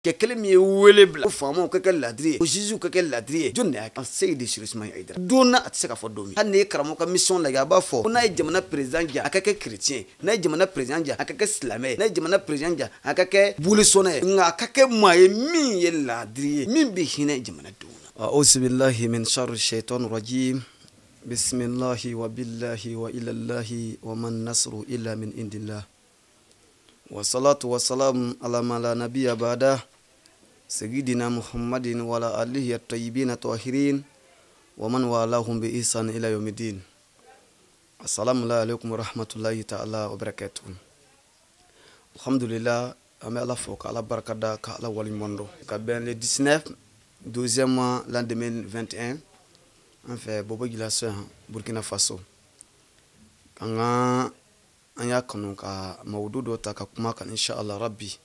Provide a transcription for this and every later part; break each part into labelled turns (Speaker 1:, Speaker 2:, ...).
Speaker 1: kekele mi wele bla famo kekele ladri o jisu kekele ladri jonne ak Seydi Sirif Ismaïla Aidara dona atseka fo domi hanne karamo ka mission la ya ba fo na jamana president ja akake chrétien na jamana president ja akake islamé na jamana president ja akake bulisone nga akake maye min ye ladri min bi hine jamana dona a'udhu billahi min sharri shaitanir rajim bismillahi wa billahi wa ila allahi wa man nasru illa min indillah wa salatu wa salam ala ma la nabiyya ba'da Sayyidina Muhammadin wa ala alihi at-tayyibin at-tahirin wa man walahum bi ihsan ila yawmiddin. Assalamu alaikum wa rahmatullahi ta'ala wa barakatuh. Alhamdulillah, ame ala foka ala barakada ka ala wali mondo. Ka ben le 19 12e mois l'an 2021 en fait bobo gilation Burkina Faso. Kanga anya kanu ka mawdudo ta ka kuma kan inshallah rabbi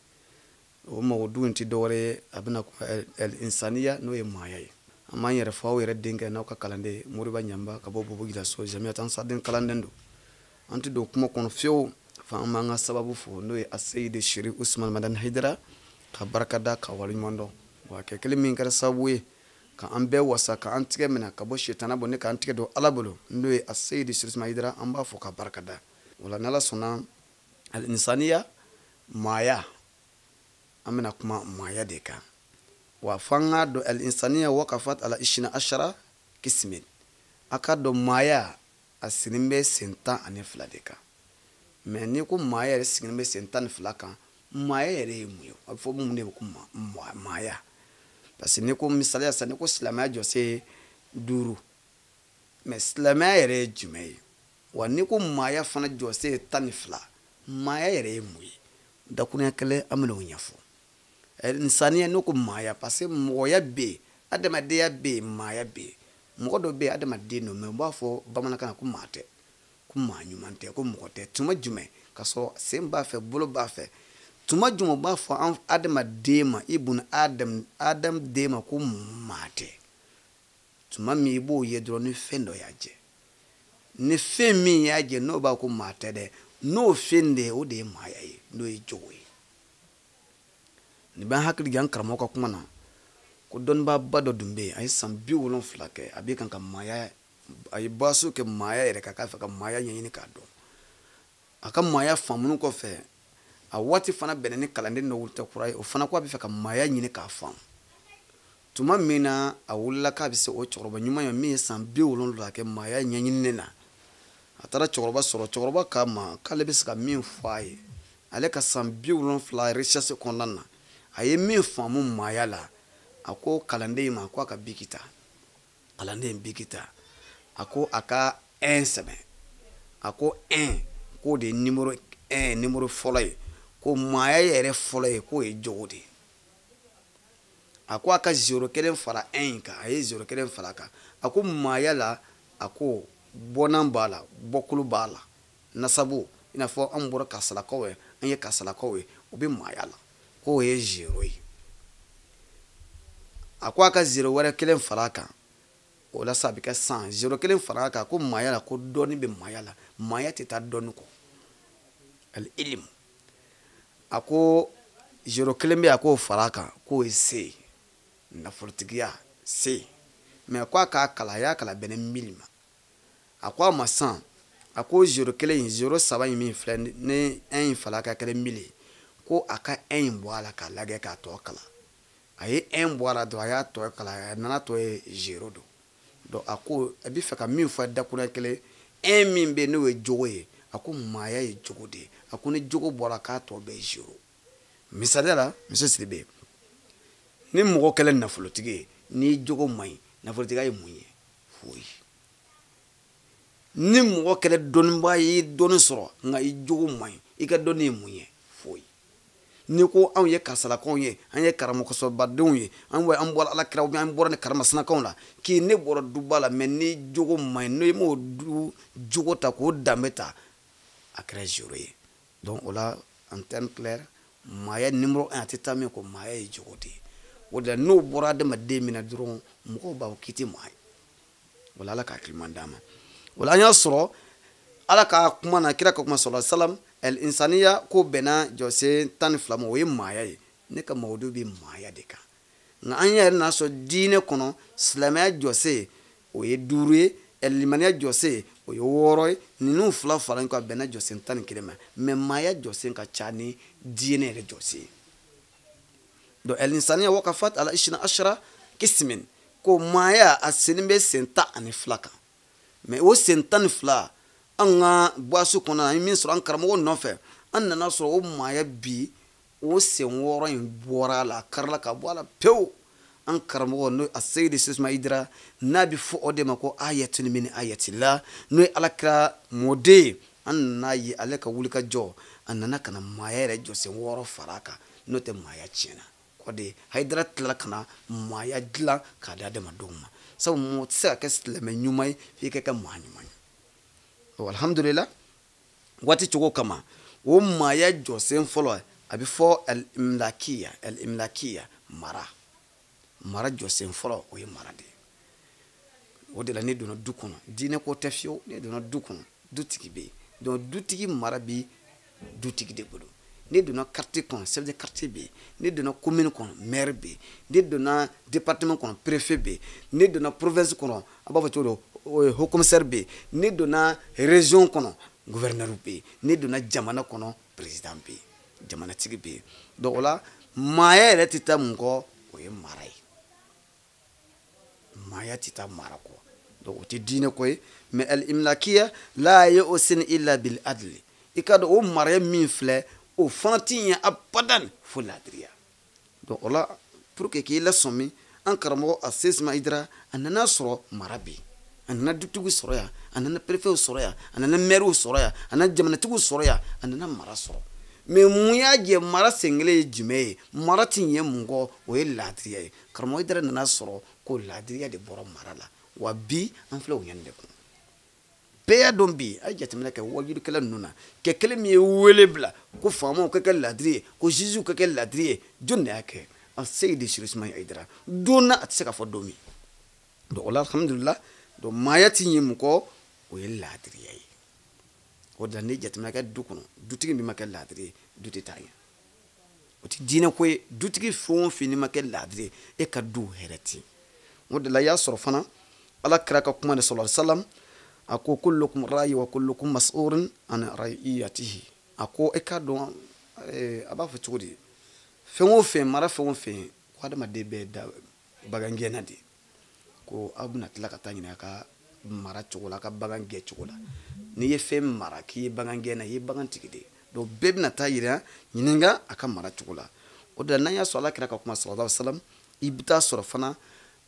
Speaker 1: o mawdu nti dore abna ko el insaniya no e mayaye amma yere fawo yere dinga na ka kalande muriba nyamba ka bobo gila so jamia tan sadin kalandendo anti do kuma kono few fa amma nga sababu fo no e Seydi Sirif Ismaïla Aidara ka barakada ka wali mondo wa ke kelmin kar sabuye ka ambe wasa ka antige mena ka bo shetana bonne ka antige do alabolo no e Seydi Sirif Ismaïla Aidara amba fo ka barakada wala nala sona al insaniya maya amina kuma maya deka wa fanga do al insaniya waqafat ala 12 kismin akado maya asinimbe senta ane fla deka mais ni ko maya asinimbe senta ne fla kan maya yere muyo afo mu ne ko maya parce ni ko misali asa ni ko islamaya jose duru mais islamaya yere jumay wa ni ko maya fana jose tanifla maya yere muyi da kuna kale amina wonyafo insaniya no ko maya parce moya be adama de ya be maya be modo be adama de no me bafo bamana kana ko mate ko manyumante ko mote tuma jume kaso semba fe bolo ba fe tuma jumo bafo adama de ma ibn adam de ma ko mate tuma mi bo ye dro ni fendo yaje ni femi yaje no ba ko mate de no fende o de maya yi no e jowe ni ban hakili gan karamo ka kuma na ko don ba bado dumbe ay sam bi wolon flake abi kan ka maya ay basu ke maya ere ka fa ka maya nyi ni ka do aka maya famunu ko fe a wati fana beneni kalande no wulta kurai o fana ko abi fa ka maya nyi ni ka fam tuma mina a wulla ka bi se o choroba nyuma ya mi sam bi wolon la ke maya nyi ni na atara choroba soro choroba kama kale bi ska min fai ale ka sam bi wolon fly recherche konana aye min famu mayala ako kalande ma ko aka bikita kalande bikita ako aka 1 semaine ako 1 ko de numéro 1 numéro folay ko maya yere folay ko e jodi ako aka 0 kelen fara 1 ka aye 0 kelen fara ka ako mayala ako bonan bala bokulu bala nasabu ina fo ambura kasala kowe anye kasala kowe obi mayala ko e zero yi akwa ka 0 wala kelen faraka o la sabi ka 100 0 kelen faraka ko mayala ko doni be mayala maya teta doni ko al ilm ako 0 kelen be ako faraka ko e se na fortigia se me akwa ka kala ya kala benen milima akwa ma 100 ako 0 kelen 0 saba yimi flen ne 1 faraka kelen mili ko aka en boala ka lage ka to kala aye en boala do aya to kala nana to e zero do ako abi feka mi fa da kuna kele en mi be no e jowe ako maya e jogode ako ne jogo boala ka to be zero misadela monsieur Sidibe ni mo kele na folotige ni jogo mai na folotige ay munye foi ni mo kele don ba yi don soro nga i jogo mai i ka don e munye foi ni ko an ye kasala kon ye an ye karamo ko so badun ye an wa an bola ala kraw bi an borane karama sna kon la ki ne boro dubala men ni jogo may no mo du jogo ta ko dameta akra jure donc ola en terme clair maya numéro 1 atita me ko maya e jogo de woda no bora de ma de mina dron mo ba kiti may wala ala ka klimandama wala nya soro ala ka kuma na kira ko kuma sallallahu alaihi wasallam el insaniya ko bena jose tan flamo we maya ne ka mawdu bi maaya de kan nga an yɛrɛ na sɔ diinɛ kɔnɔ silamɛya jɔse o ye 5 ye limaniya jɔse o ye 6 ye ninnu fila fara ɲɔgɔn kan bɛnna jɔsen 11 ma mais maaya jɔsen ka ca ni diinɛ yɛrɛ jɔse donc al-insaniya waqafat ala 12 qismin ko maaya a senin bɛ sen 12 kan mais o sen 12 an ka buwasu kɔnɔ an ye min sɔrɔ an karamɔgɔ nɔfɛ an nana sɔrɔ o maaya bi o sen 6 in bɔra la a karila ka bɔ a la pewu an karamɔgɔ n'o a seyidi sisuma idira n'a bɛ fɔ o de ma ko ayatun min ayatillah n'o ye alakira mɔden ye an nana ye ale ka wuli ka jɔ a nana ka na maaya yɛrɛ jɔ sen 6 fara a kan n'o tɛ maaya tiɲɛna o de hayidara tilala ka na maaya dilan k'a di adamadenw ma sabu mɔgɔ tɛ se ka kɛ silamɛ ɲuman ye f'i ka kɛ maa ɲuman ye alhamdulillah waati cogo kama o maaya jɔ sen fɔlɔ a bɛ fɔ al-imlakiya mara jɔ sen fɔlɔ o ye mara de o de la ne donna du kɔnɔ diinɛ ko tɛ fiyewu ne donna du kɔnɔ dutigi bɛ yen donc dutigi mara bi dutigi de bolo ne donna quartier kɔnɔ chef de quartier bɛ yen ne donna commune kɔnɔ maire bɛ yen ne donna département kɔnɔ préfet bɛ yen ne donna province kɔnɔ a b'a fɔ cogo dɔ haut commissaire bɛ yen ne donna région kɔnɔ gouverneur bɛ yen ne donna jamana kɔnɔ président bɛ yen jamanatigi bɛ yen donc o la maaya yɛrɛ tɛ taa mun kɔ o ye mara ye maaya tɛ taa mara kɔ donc o tɛ diinɛ ko ye mais al-imlakiya la yu'sin illa bil adli i ka dɔn o mara min filɛ o fana tɛ ɲɛ abadan fo laadiriya donc o la pour que k'i lasɔn min an karamɔgɔ a sesima idira a nana sɔrɔ mara bɛ yen a nana dutigi sɔrɔ yan a nana préfet sɔrɔ yan a nana maire sɔrɔ yan a nana jamanatigi sɔrɔ yan a nana mara sɔrɔ mais mun y'a jɛ mara senkelen ye jumɛn ye mara tɛ ɲɛ mun kɔ o ye laadiriya ye karamɔgɔ idira nana sɔrɔ ko laadiriya de bɔra mara la wa bi an filɛ o ɲɛni de kɔnɔ bɛɛ y'a dɔn bi a ye jateminɛ kɛ wajurukɛla ninnu na kɛ kelen min ye wele bila ko faamaw ka kɛ laadiri ye ko juges ka kɛ laadiri ye jɔn de y'a kɛ a seyidi sirusuma ayidara don na a tɛ se ka fɔ don min donc o la alhamdulillah donc maaya tɛ ɲɛ mun kɔ o ye laadiriya ye o de la ne jateminɛ kɛ du kɔnɔ dutigi min ma kɛ laadiri ye du tɛ taa ɲɛ o tɛ diinɛ ko ye dutigi fɛn o fɛn n'i ma kɛ laadiri ye e ka du hɛrɛ tɛ o de la i y'a sɔrɔ fana ala kira ka kuma de sallallahu alaihi wasallam a ko kullukum ra'i wa kullukum mas'ulun an ra'iyatihi a ko e ka dɔn a b'a fɔ cogo di fɛn o fɛn mara fɛn o fɛn ko adamaden bɛɛ da bagan gɛnna de ko aw bɛna tila ka taa ɲininka a ka mara cogo la a ka bagan gɛn cogo la n'i ye fɛn mara k'i ye bagan gɛnna i ye bagan tigi de donc bɛɛ bɛna taa ɲininka a ka mara cogo la o de la n'an y'a sɔrɔ ala kira ka kuma sallallahu alaihi wasallam i bɛ taa sɔrɔ fana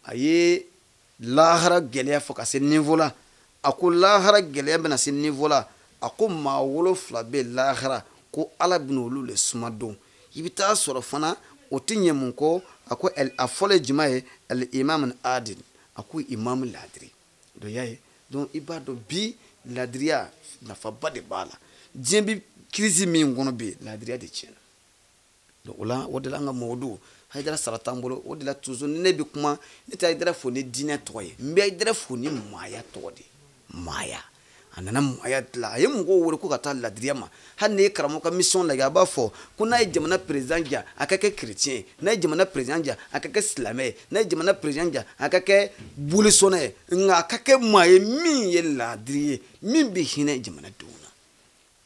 Speaker 1: a ye lahara gɛlɛya fɔ ka se niveau la a ko lahara gɛlɛya bɛna se niveau la a ko maa 7 bɛ lahara ko ala bɛna olu le suma don i bɛ taa sɔrɔ fana o tɛ ɲɛ mun kɔ a ko a fɔlɔ ye jumɛn ye al-imam adil a ko imam laadiri donc y'a ye donc i b'a dɔn bi laadiriya nafaba de b'a la diɲɛ bɛ crise min kɔnɔ bi laadiriya de tiɲɛna donc o la o de la an ka mɔgɔw hayidara sara t'an bolo o de la toujours ni ne bɛ kuma ne tɛ hayidara fo ni diinɛ tɔgɔ ye n bɛ hayidara fo ni maaya tɔgɔ de maaya a nana maaya dilan a ye mɔgɔw wele ko ka taa laadiriya ma hali ni ye karamɔgɔ ka mission lajɛ a b'a fɔ ko n'a ye jamana président ja a ka kɛ chrétien ye n'a ye jamana président ja a ka kɛ silamɛ ye n'a ye jamana président ja a ka kɛ bolisɔnna ye nka a ka kɛ maa ye min ye laadiri ye min bɛ hinɛ jamanadenw na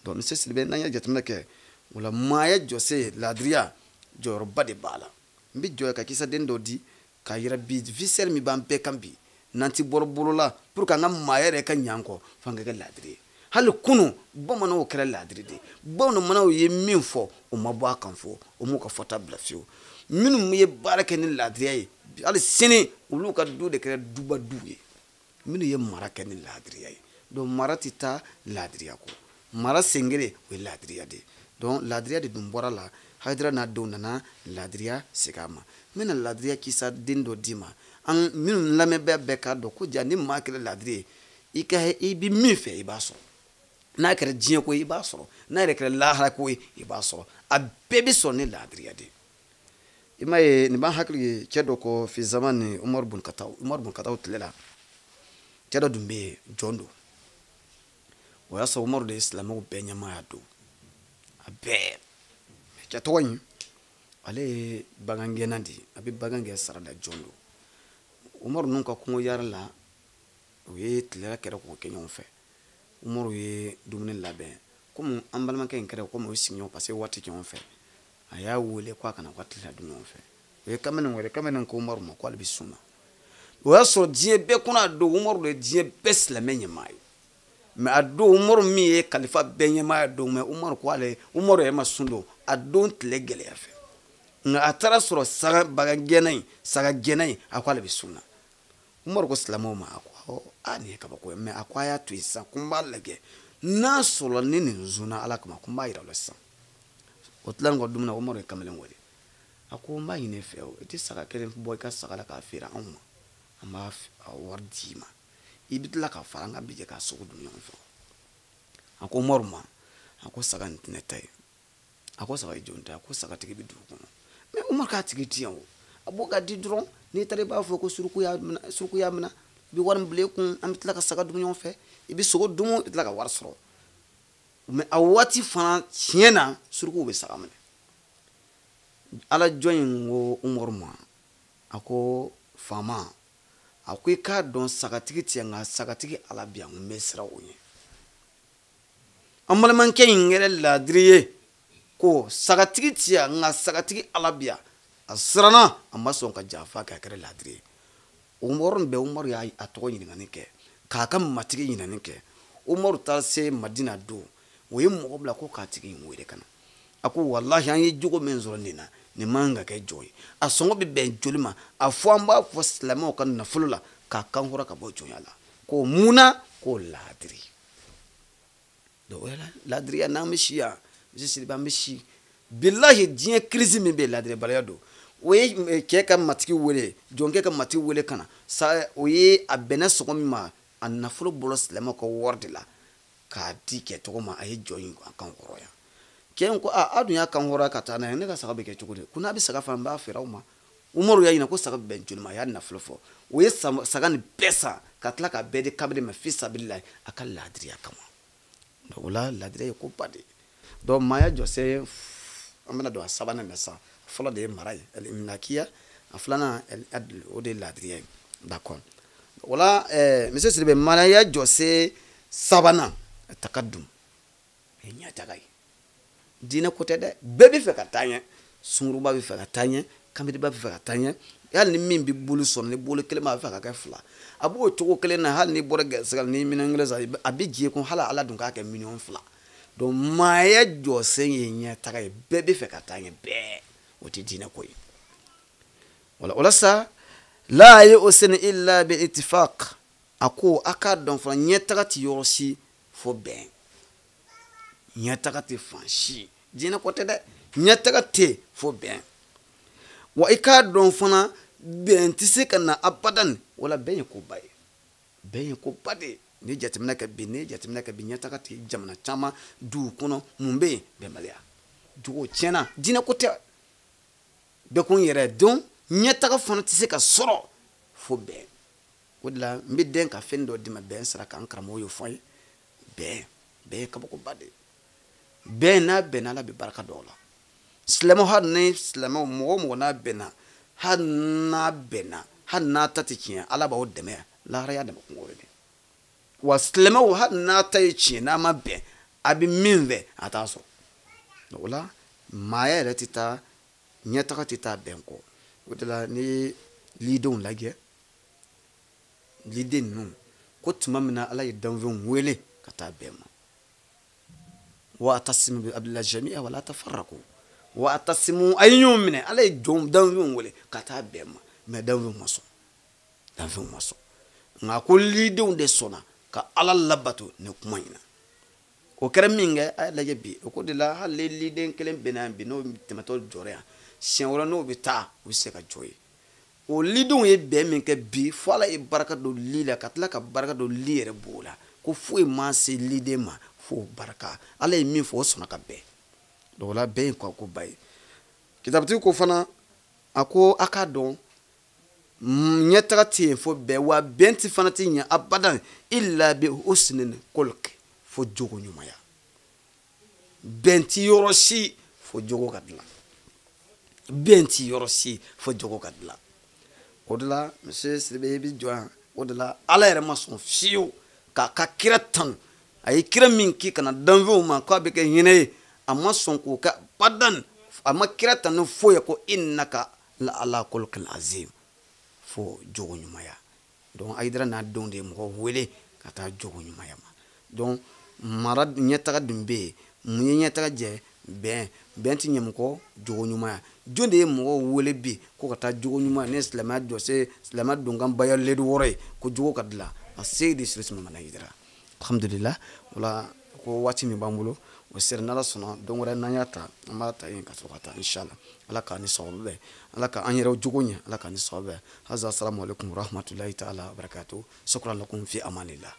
Speaker 1: donc monsieur Sidibe n'an ye jateminɛ kɛ o la maaya jɔse laadiriya jɔyɔrɔba de b'a la n bɛ jɔ ka kisaden dɔ di k'a yira bi visɛri min b'an bɛɛ kan bi n'an ti bɔra bolo la pour que an ka maaya yɛrɛ ka ɲɛ an kɔ fo an ka kɛ laadiri ye hali kunun bamananw kɛra laadiri de ye bamananw ye min fɔ o ma bɔ a kan fɔ o m'u ka fɔta bila fiyewu minnu ye baara kɛ ni laadiriya ye hali sini olu ka du de kɛra duba du ye minnu ye mara kɛ ni laadiriya ye donc mara tɛ taa laadiriya kɔ mara sengere o ye laadiriya de ye donc laadiriya de dun bɔra la hayidara n'a denw nana laadiriya segin a ma n bɛna laadiriya kisa den dɔ d'i ma an minnu lamɛnbaa bɛɛ k'a dɔn ko ja ni maa kɛra laadiri ye i bɛ min fɛ i b'a sɔrɔ n'a kɛra diɲɛ ko ye i b'a sɔrɔ n'a yɛrɛ kɛra lahara ko ye i b'a sɔrɔ a bɛɛ bɛ sɔrɔ ni laadiriya de i m'a ye nin b'an hakili ye cɛ dɔ kɔ fi zamani umaru bun kataw tile la cɛ dɔ dun bɛ yen jɔn don o y'a sɔrɔ umaru de ye silamɛw bɛɛ ɲɛmaaya don a bɛɛ cɛ tɔgɔ in ale bagangena di abi bagange sarada jondo Umaru nun ka kungo yara la o ye tilera kɛra ko kɛ ɲɔgɔn fɛ Umaru ye dumuni labɛn comme an balimakɛ in kɛra comme o sigi ɲɔgɔn parce que waati ɲɔgɔn fɛ a y'a wele ko a kana ka tilera dun ɲɔgɔn fɛ o ye kamalen wɛrɛ kamalen ko Umaru ma ko ale bɛ sunna o y'a sɔrɔ diɲɛ bɛɛ kɔnɔ a don Umaru de ye diɲɛ bɛɛ silamɛ ɲɛmaa ye mais a don Umaru min ye kalifa bɛɛ ɲɛmaa don mais Umaru ko ale Umaru yɛrɛ ma sun don a don tile gɛlɛya fɛ nka a taara sɔrɔ saga bagangɛnna in saga gɛnna in a ko ale bɛ sunna Umaru ko silamɛw ma a ko nin ye kabako ye mais a ko a y'a to yen sisan ko n b'a lajɛ n'a sɔrɔ ni nin zunna ala kama ko n b'a yira o la sisan o tilalen kɔ dumuni na Umaru ye kamalen wele a ko n b'a ɲini fɛ o i tɛ saga kelen bɔ i ka saga la k'a feere anw ma an b'a wari d'i ma i bɛ tila ka fara an ka bi jɛ k'a sogo dun ɲɔgɔn fɛ a ko Umaru ma a ko saga nin tɛ ne ta ye a ko saga ye jɔn ta ye a ko sagatigi bɛ dugu kɔnɔ mais Umaru k'a tigi di yan o a b'o ka di dɔrɔn n'i taara i b'a fɔ ko suruku y'a minɛ i bɛ wari min bila i kun an bɛ tila ka saga dun ɲɔgɔn fɛ i bɛ sogo dun i bɛ tila ka wari sɔrɔ mais a waati fana tiɲɛ na surukuw bɛ saga minɛ ala jɔn in ko Umaru ma a ko faama a ko i k'a dɔn sagatigi tɛ yan nka sagatigi ala bɛ yan n bɛ siran o ɲɛ an balimakɛ in yɛrɛ laadiri ye ko sagatigi tɛ yan nka sagatigi ala bɛ yan a siranna a ma sɔn ka janfa kɛ a kɛra laadiri ye o yɔrɔ in bɛɛ Umaru y'a tɔgɔ ɲininkali kɛ k'a ka matigi ɲininkali kɛ Umaru taara se Madina don o ye mɔgɔ bila ko k'a tigi in wele ka na a ko walahi an ye jogo min sɔrɔ nin na nin man ka kɛ jɔn ye a sɔngɔ bɛ bɛn joli ma a fɔ an b'a fɔ silamɛw ka nafolo la k'a kankɔrɔ ka bɔ jɔnya la ko munna ko laadiri donc o ye laadiriya n'an bɛ si yan misiri an bɛ si bilahi diɲɛ crise min bɛ laadiribaliya don o ye cɛ ka matigi wele jɔnkɛ ka matigi wele ka na o ye a bɛnna sɔngɔ min ma a nafolo bɔra silamɛw ka wari de la k'a di kɛ tɔgɔ ma a ye jɔn in kan hɔrɔnya cɛ in ko a dun y'a kan hɔrɔnya ka taa n'a ye ne ka saga bɛ kɛ cogo di ko n'a bɛ saga fana n b'a feere aw ma Umaru y'a ɲininka ko saga bɛ bɛn joli ma a y'a nafolo fɔ o ye saga nin bɛɛ san ka tila k'a bɛɛ di kabiri ma fi sabilillahi a ka laadiriya kama donc o la laadiriya ye ko ba de ye donc maaya jɔsen an bɛna don a sabanan na sisan fɔlɔ de ye mara ye al-imlakiya a filanan al-adl o de ye laadiriya ye d'accord o la monsieur Sidibe maaya jɔsen sabanan takadum o ye ɲɛtaga ye diinɛ ko tɛ dɛ bɛɛ bɛ fɛ ka taa ɲɛ sunguruba bɛ fɛ ka taa ɲɛ kanbiriba bɛ fɛ ka taa ɲɛ hali ni min bɛ bolo sɔrɔ ni bolo kelen b'a fɛ ka kɛ fila a b'o cogo kelen na hali ni bɔra gɛrɛsɛgɛ la ni minɛn kelen san a bɛ jɛ ko hali ala dun k'a kɛ miliyɔn fila donc maaya jɔsen ye ɲɛtaga ye bɛɛ bɛ fɛ ka taa ɲɛ bɛɛ o tɛ diinɛ ko ye o la sa la ye o seni illa bi itifaq a ko a k'a dɔn fana ɲɛtaga tɛ yɔrɔ si fo bɛn ɲɛtaga tɛ fan si diinɛ ko tɛ dɛ ɲɛtaga tɛ fo bɛn wa i k'a dɔn fana bɛn tɛ se ka na abadan wala bɛn ye koba ye bɛn ye koba de ye ni jateminɛ kɛ bi ni jateminɛ kɛ bi ɲɛtaga tɛ jamana caman duw kɔnɔ mun bɛ yen bɛnbaliya jogo tiɲɛna diinɛ ko tɛ bɛɛ ko n yɛrɛ dɔn ɲɛtaga fana tɛ se ka sɔrɔ fo bɛn o de la n bɛ den ka fɛn dɔ d'i ma bɛn sira kan karamɔgɔ y'o fɔ n ye bɛn ye kabakoba de ye bɛn n'a bɛnna ala bɛ barika dɔw la silamɛw hali ni silamɛw mɔgɔ o mɔgɔ n'a bɛnna hali n'a ta tɛ tiɲɛ ala b'aw dɛmɛ lahara y'a dɛmɛ kungo de wa silamɛw hali n'a ta ye tiɲɛ n'a ma bɛn a bɛ min fɛ a t'a sɔrɔ o la maaya yɛrɛ tɛ taa ɲɛtaga tɛ taa bɛn kɔ o de la ni ye lidenw lajɛ liden ninnu ko tuma min na ala ye danfɛnw wele ka taa bɛn ma wa'tasimu bi hablillahi jami'an wa la tafarraqu wa'tasimu a ye ɲɔgɔn minɛ ala ye danfɛnw wele ka taa bɛn ma mais danfɛnw ma sɔn nka ko lidenw de sɔnna ka ala labato ni kuma in na o kɛra min kɛ a y'a lajɛ bi o ko de la hali liden kelen bɛnna yan bi n'o tɛmɛtɔ jɔra yan siɲɛ wɛrɛ n'o bɛ taa o bɛ se ka jɔ ye o lidenw ye bɛn min kɛ bi fo ala ye barika don li la ka tila ka barika don li yɛrɛ b'o la ko foyi ma se liden ma fo barika ala ye min fɔ o sɔnna ka bɛn donc o la bɛn ye koba ye kitabutigi ko fana a ko a k'a dɔn ɲɛtaga tɛ yen fo bɛn wa bɛn tɛ fana tɛ ɲɛ abadan illa bi husnil khuluq fo jogo ɲumanya bɛn tɛ yɔrɔ si fo jogo ka dilan benti yorosi fo jogo kadla odla monsieur sebe bi joan odla ala yɛrɛ ma sɔn fiyewu ka kira tanu a ye kira min ki kana danfɛnw ma k'a bɛ kɛ hinɛ ye a ma sɔn k'o kɛ badan a ma kira tanu foyi ko innaka la ala khuluqin azim fo jogo ɲumanya donc Haidara n'a denw de ye mɔgɔ wele ka taa jogo ɲumanya ma donc mara ɲɛtaga dun bɛ yen mun ye ɲɛtaga jɛ bɛn ti ɲɛmɔgɔ jogo ɲumanya jɔn de ye mɔgɔ wele bi ko ka taa jogo ɲumanya ne silamɛya jɔse silamɛya donkan bayɛlɛli wɔɔrɔ ye ko jogo ka dilan a se de sirisi mamana Haidara alhamdulillah wala ko waati min b'an bolo o sera n'ala sɔnna don wɛrɛ n'an y'a ta an b'a ta yen ka sɔrɔ ka taa inshallah ala k'a ni sababa bɛn ala ka an yɛrɛw jogo ɲɛ ala k'a ni sababa bɛn haza assalamu alaikum warahmatullahi ta'ala wa barakatuh shukran lakum fi amanillah